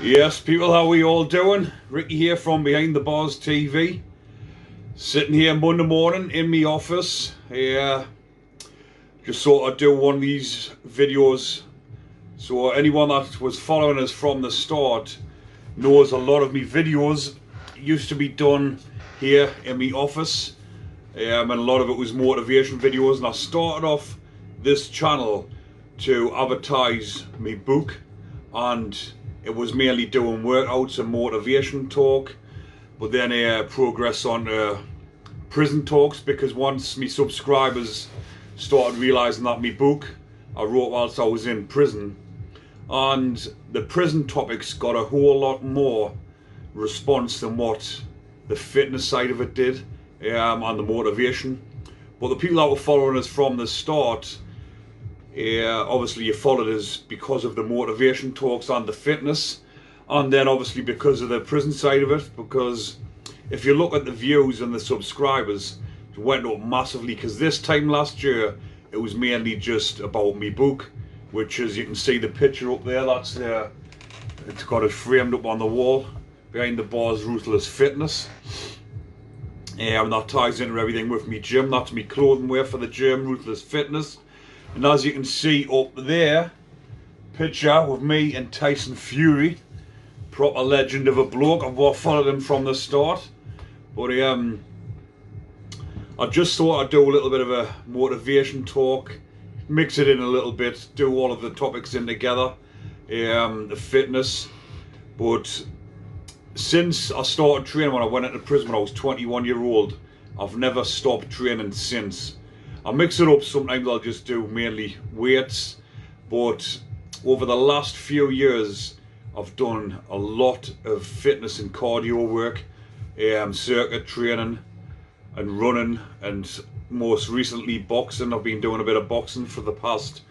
Yes, people, how we all doing? Ricky here from Behind the Bars TV. Sitting here Monday morning in my office. Just thought I'd do one of these videos. So anyone that was following us from the start knows a lot of my videos used to be done here in my office. And a lot of it was motivation videos. And I started off this channel to advertise my book, and it was mainly doing workouts and motivation talk, but then progress on prison talks, because once my subscribers started realising that my book I wrote whilst I was in prison, and the prison topics got a whole lot more response than what the fitness side of it did, and the motivation. But the people that were following us from the start, obviously you followed us because of the motivation talks and the fitness, and then obviously because of the prison side of it, because if you look at the views and the subscribers, it went up massively, because this time last year it was mainly just about me book, which, as you can see the picture up there, that's it's got it framed up on the wall, Behind the Bars Ruthless Fitness. And that ties into everything with me gym. That's me clothing wear for the gym, Ruthless Fitness. And as you can see up there, picture with me and Tyson Fury, proper legend of a bloke. I've followed him from the start. But I just thought I'd do a little bit of a motivation talk, mix it in a little bit, do all of the topics in together, the fitness. But since I started training when I went into prison when I was 21-year-old, I've never stopped training since. I mix it up, sometimes I'll just do mainly weights, but over the last few years I've done a lot of fitness and cardio work, circuit training and running, and most recently boxing. I've been doing a bit of boxing for the past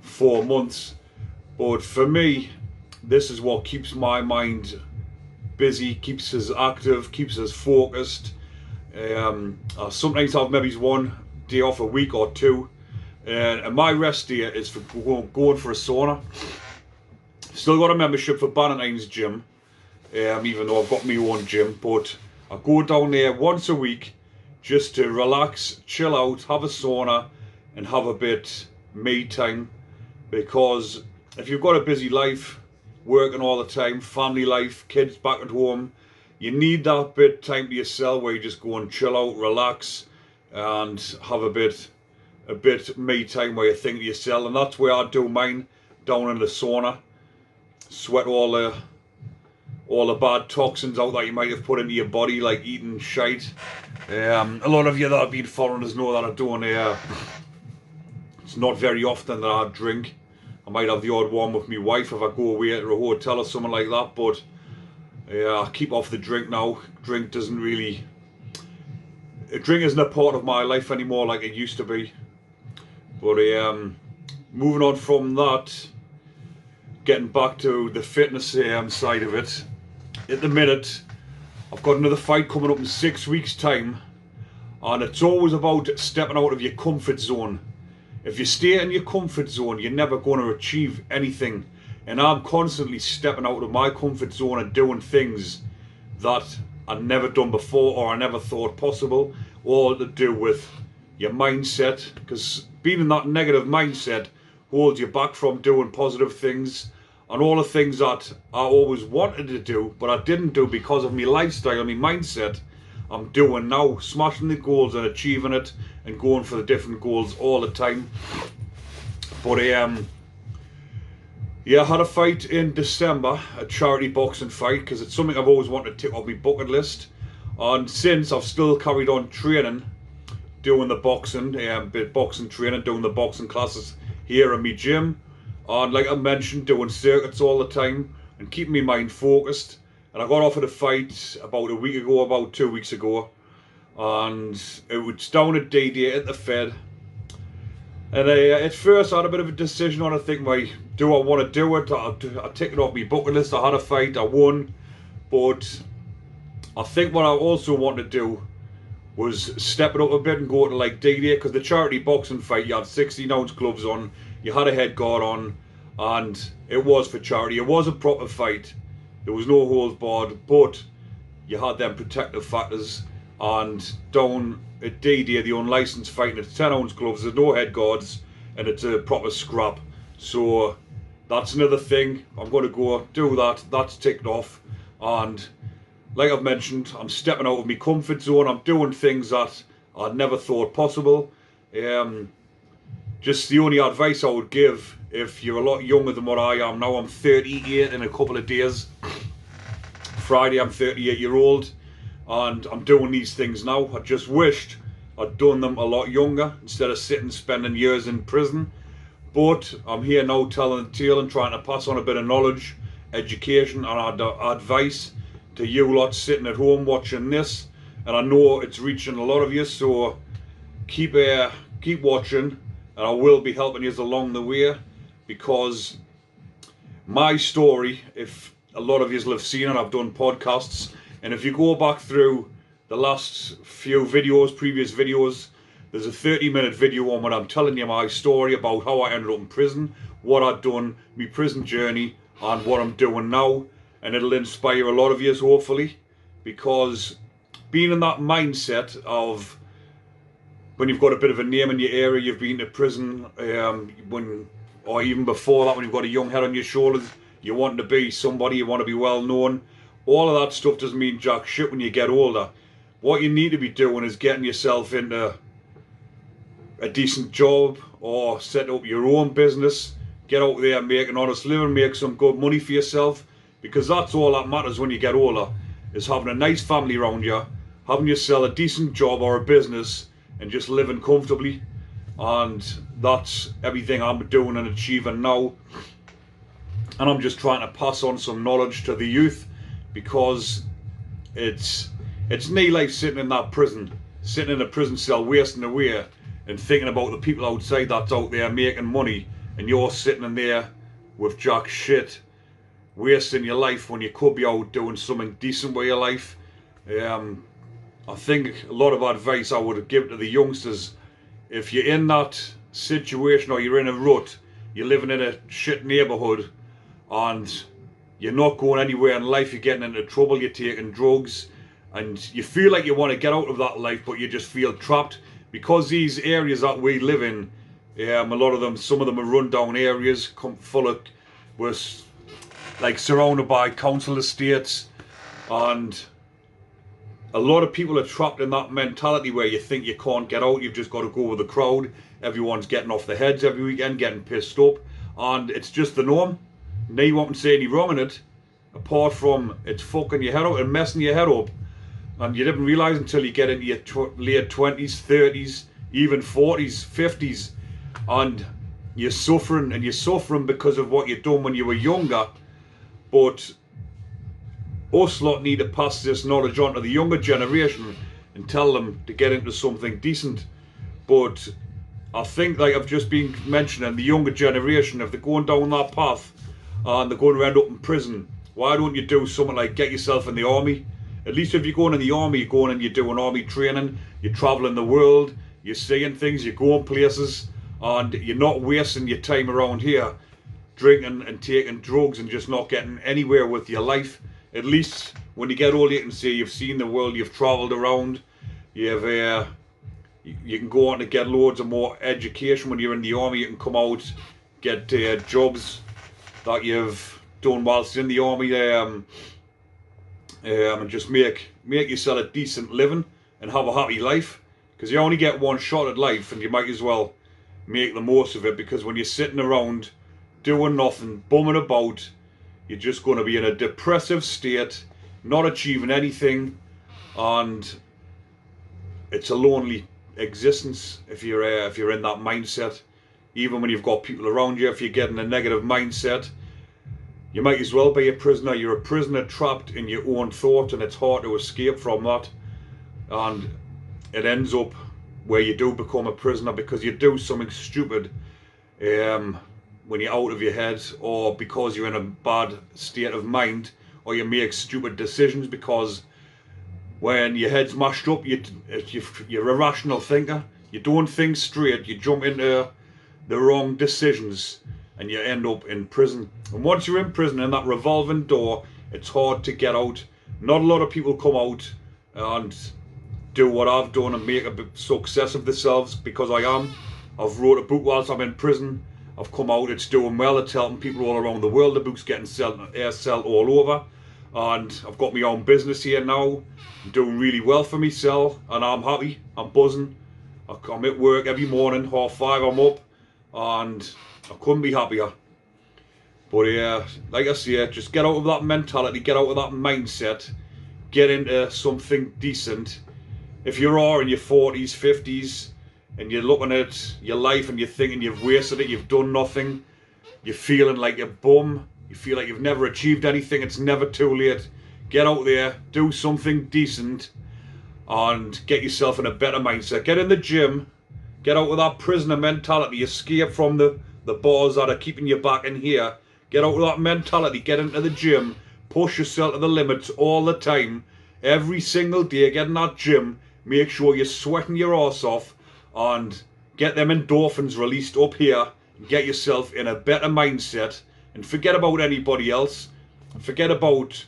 4 months. But for me, this is what keeps my mind busy, keeps us active, keeps us focused. I sometimes have maybe one day off a week or two, and my rest day is for going for a sauna. Still got a membership for Bannatyne's gym, even though I've got my own gym, but I go down there once a week just to relax, chill out, have a sauna and have a bit me time. Because if you've got a busy life, working all the time, family life, kids back at home, you need that bit time to yourself where you just go and chill out, relax, and have a bit me time where you think to yourself. And that's where I do mine, down in the sauna. Sweat all the bad toxins out that you might have put into your body, like eating shite. A lot of you that have been following us know that I don't. It's not very often that I drink. I might have the odd one with my wife if I go away to a hotel or something like that, but I keep off the drink now. Drink isn't a part of my life anymore like it used to be. But moving on from that, getting back to the fitness side of it, at the minute I've got another fight coming up in 6 weeks time, and it's always about stepping out of your comfort zone. If you stay in your comfort zone, you're never going to achieve anything. And I'm constantly stepping out of my comfort zone and doing things that I've never done before or I never thought possible, all to do with your mindset, because being in that negative mindset holds you back from doing positive things, and all the things that I always wanted to do but I didn't do because of my lifestyle and my mindset, I'm doing now, smashing the goals and achieving it and going for the different goals all the time. But yeah, I had a fight in December, a charity boxing fight, because it's something I've always wanted to tick off my bucket list. And since, I've still carried on training, doing the boxing, boxing training, doing the boxing classes here in my gym. And like I mentioned, doing circuits all the time and keeping my mind focused. And I got offered a fight about a week ago, about 2 weeks ago. And it was down at D-Day at the Fed. And at first I had a bit of a decision on it, thinking, like, do I want to do it? I ticked it off my bucket list. I had a fight, I won. But I think what I also want to do was step it up a bit and go to like D-Day, because the charity boxing fight, you had 16-ounce gloves on, you had a head guard on, and it was for charity. It was a proper fight. There was no holds barred, but you had them protective factors. And down at D-Day, the unlicensed fighting, it's 10-ounce gloves, there's no head guards, and it's a proper scrap. So that's another thing. I'm going to go do that. That's ticked off. And like I've mentioned, I'm stepping out of my comfort zone. I'm doing things that I never thought possible. Just the only advice I would give, if you're a lot younger than what I am now, I'm 38 in a couple of days. Friday I'm 38-year-old, and I'm doing these things now. I just wished I'd done them a lot younger instead of spending years in prison. But I'm here now telling the tale and trying to pass on a bit of knowledge, education and advice to you lot sitting at home watching this. And I know it's reaching a lot of you, so keep watching, and I will be helping you along the way, because my story, if a lot of you will have seen it, I've done podcasts, and if you go back through the last few videos, previous videos, there's a 30-minute video on when I'm telling you my story about how I ended up in prison, what I'd done, my prison journey, and what I'm doing now. And it'll inspire a lot of you, hopefully, because being in that mindset of when you've got a bit of a name in your area, you've been to prison, or even before that, when you've got a young head on your shoulders, you want to be somebody, you want to be well known. All of that stuff doesn't mean jack shit when you get older. What you need to be doing is getting yourself into a decent job, or set up your own business, get out there and make an honest living, make some good money for yourself, because that's all that matters when you get older, is having a nice family around you, having yourself a decent job or a business, and just living comfortably. And that's everything I'm doing and achieving now. And I'm just trying to pass on some knowledge to the youth, because it's near life sitting in that prison, sitting in a prison cell, wasting away, and thinking about the people outside that's out there making money, and you're sitting in there with jack shit, wasting your life when you could be out doing something decent with your life. I think a lot of advice I would give to the youngsters, if you're in that situation, or you're in a rut, you're living in a shit neighbourhood, and you're not going anywhere in life, you're getting into trouble, you're taking drugs, and you feel like you want to get out of that life, but you just feel trapped, because these areas that we live in, a lot of them, some of them are run down areas, full of, we're like surrounded by council estates, and a lot of people are trapped in that mentality where you think you can't get out, you've just got to go with the crowd. Everyone's getting off their heads every weekend, getting pissed up, and it's just the norm. No one can say any wrong in it, apart from it's fucking your head up and messing your head up. And you didn't realise until you get into your late 20s, 30s, even 40s, 50s, and you're suffering because of what you've done when you were younger. But us lot need to pass this knowledge on to the younger generation and tell them to get into something decent. But I think, like I've just been mentioning, the younger generation, if they're going down that path and they're going to end up in prison, why don't you do something like get yourself in the army? At least if you're going in the army, you're going and you're doing army training, you're travelling the world, you're seeing things, you're going places, and you're not wasting your time around here drinking and taking drugs and just not getting anywhere with your life. At least when you get older, you can say you've seen the world, you've travelled around, you can go on to get loads of more education. When you're in the army, you can come out, get jobs that you've done whilst in the army, and just make yourself a decent living and have a happy life, because you only get one shot at life, and you might as well make the most of it, because when you're sitting around doing nothing, bumming about, you're just going to be in a depressive state, not achieving anything, and it's a lonely existence if you're in that mindset. Even when you've got people around you, if you're getting a negative mindset, you might as well be a prisoner. You're a prisoner trapped in your own thought, and it's hard to escape from that. And it ends up where you do become a prisoner because you do something stupid when you're out of your head, or because you're in a bad state of mind, or you make stupid decisions, because when your head's mashed up, you're a rational thinker. You don't think straight, you jump into the wrong decisions, and you end up in prison. And once you're in prison, in that revolving door, It's hard to get out. Not a lot of people come out and do what I've done and make a success of themselves, because I am. I've wrote a book whilst I'm in prison. I've come out, it's doing well, it's helping people all around the world. The book's getting sold all over. And I've got my own business here now. I'm doing really well for myself, and I'm happy. I'm buzzing. I'm at work every morning, 5:30 I'm up, and I couldn't be happier. But yeah, like I say, just get out of that mentality, get out of that mindset, get into something decent. If you are in your 40s, 50s, and you're looking at your life and you're thinking you've wasted it, you've done nothing, you're feeling like a bum, you feel like you've never achieved anything, it's never too late. Get out there, do something decent, and get yourself in a better mindset. Get in the gym, get out of that prisoner mentality, escape from the bars that are keeping you back in here. Get out of that mentality, get into the gym, push yourself to the limits all the time. Every single day, get in that gym, make sure you're sweating your arse off, and get them endorphins released up here, and get yourself in a better mindset, and forget about anybody else. Forget about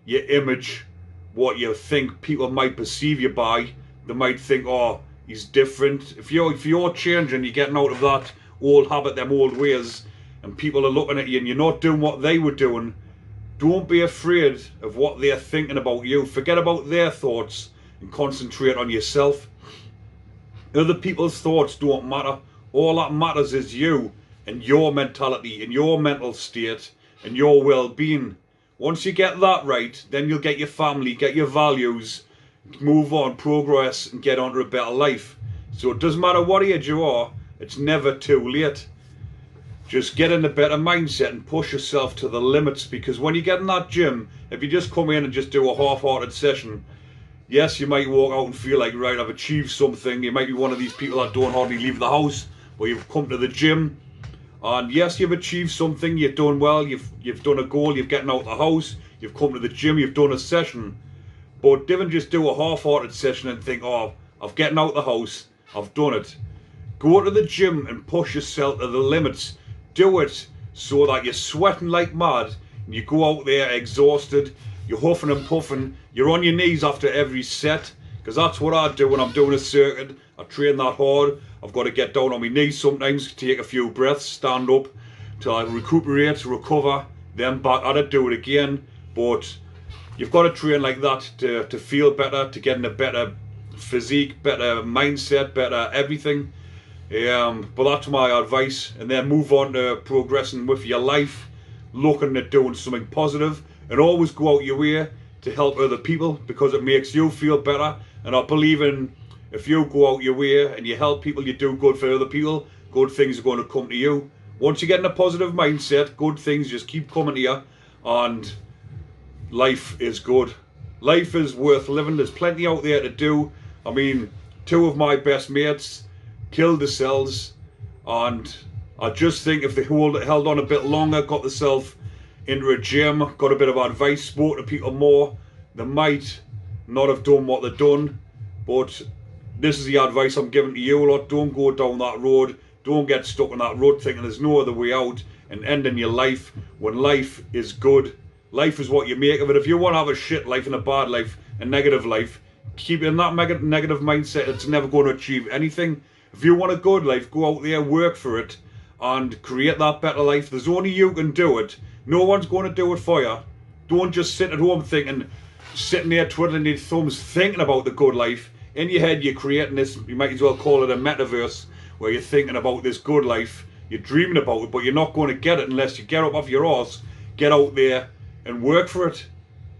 your image, what you think people might perceive you by. They might think, oh, he's different. If you're changing, you're getting out of that old habit, them old ways, and people are looking at you and you're not doing what they were doing, don't be afraid of what they're thinking about you. Forget about their thoughts and concentrate on yourself. Other people's thoughts don't matter. All that matters is you and your mentality and your mental state and your well-being. Once you get that right, then you'll get your family, get your values, move on, progress, and get on to a better life. So it doesn't matter what age you are, it's never too late. Just get in a better mindset and push yourself to the limits, because when you get in that gym, if you just come in and just do a half-hearted session, yes, you might walk out and feel like, right, I've achieved something. You might be one of these people that don't hardly leave the house, but you've come to the gym, and yes, you've achieved something, you've done well, you've done a goal, you've gotten out of the house, you've come to the gym, you've done a session. But don't just do a half-hearted session and think, oh, I've gotten out of the house, I've done it. Go to the gym and push yourself to the limits. Do it so that you're sweating like mad, and you go out there exhausted, you're huffing and puffing, you're on your knees after every set, because that's what I do when I'm doing a circuit. I train that hard. I've got to get down on my knees sometimes, take a few breaths, stand up till I recuperate, recover, then back at it, do it again. But you've got to train like that to feel better, to get in a better physique, better mindset, better everything. But that's my advice. And then move on to progressing with your life, looking at doing something positive, and always go out your way to help other people, because it makes you feel better. And I believe in, if you go out your way and you help people, you do good for other people, good things are going to come to you. Once you get in a positive mindset, good things just keep coming to you, and life is good. Life is worth living. There's plenty out there to do. I mean, two of my best mates killed themselves, and I just think if they held on a bit longer, got themselves into a gym, got a bit of advice, spoke to people more, they might not have done what they've done. But this is the advice I'm giving to you lot. Don't go down that road. Don't get stuck in that road thinking there's no other way out and ending your life when life is good. Life is what you make of it. If you want to have a shit life and a bad life, a negative life, keep in that negative mindset, it's never going to achieve anything. If you want a good life, go out there, work for it, and create that better life. There's only you can do it. No one's going to do it for you. Don't just sit at home sitting there twiddling your thumbs, thinking about the good life. In your head, you're creating this, you might as well call it a metaverse, where you're thinking about this good life, you're dreaming about it, but you're not going to get it unless you get up off your arse, get out there, and work for it.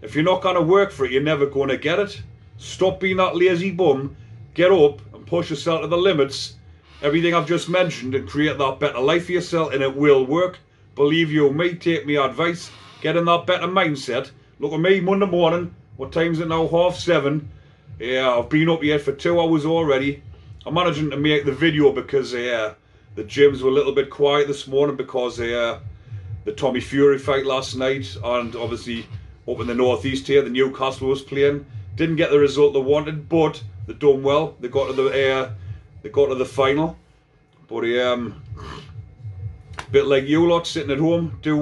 If you're not going to work for it, you're never going to get it. Stop being that lazy bum, get up and push yourself to the limits, everything I've just mentioned, and create that better life for yourself, and it will work. Believe you me, take me advice, get in that better mindset. Look at me, Monday morning, what time is it now, 7:30? Yeah, I've been up here for 2 hours already. I'm managing to make the video because the gyms were a little bit quiet this morning because the Tommy Fury fight last night, and obviously up in the northeast here, the Newcastle was playing. Didn't get the result they wanted, but they done well. They got to the final. But bit like you lot sitting at home, do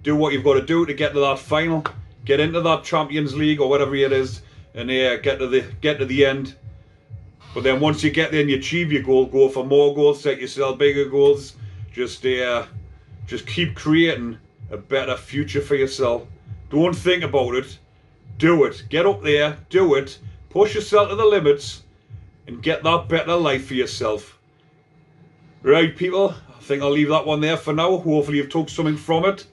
do what you've got to do to get to that final, get into that Champions League or whatever it is, and get to the end. But then once you get there and you achieve your goal, go for more goals, set yourself bigger goals. Just keep creating a better future for yourself. Don't think about it. Do it. Get up there. Do it. Push yourself to the limits and get that better life for yourself. Right, people, I think I'll leave that one there for now. Hopefully you've took something from it.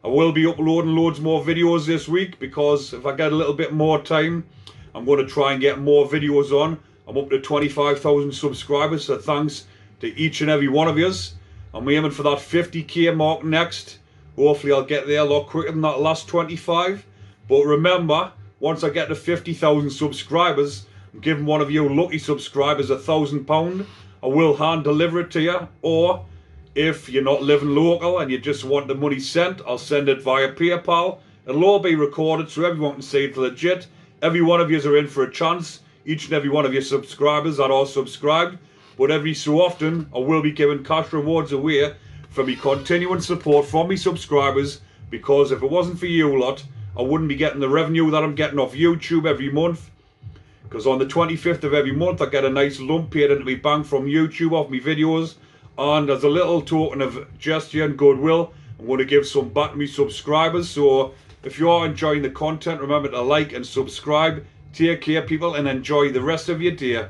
I will be uploading loads more videos this week, because if I get a little bit more time, I'm going to try and get more videos on. I'm up to 25,000 subscribers, so thanks to each and every one of yous. I'm aiming for that 50k mark next. Hopefully I'll get there a lot quicker than that last 25. But remember, once I get to 50,000 subscribers, I'm giving one of you lucky subscribers £1,000. I will hand deliver it to you. Or if you're not living local and you just want the money sent, I'll send it via PayPal. It'll all be recorded so everyone can see it's legit. Every one of yous are in for a chance. Each and every one of your subscribers that are subscribed. But every so often, I will be giving cash rewards away for me continuing support from me subscribers, because if it wasn't for you lot, I wouldn't be getting the revenue that I'm getting off YouTube every month. Because on the 25th of every month, I get a nice lump paid into my bank from YouTube off my videos. And as a little token of gesture and goodwill, I'm going to give some back to me subscribers. So if you are enjoying the content, remember to like and subscribe. Take care, people, and enjoy the rest of your day.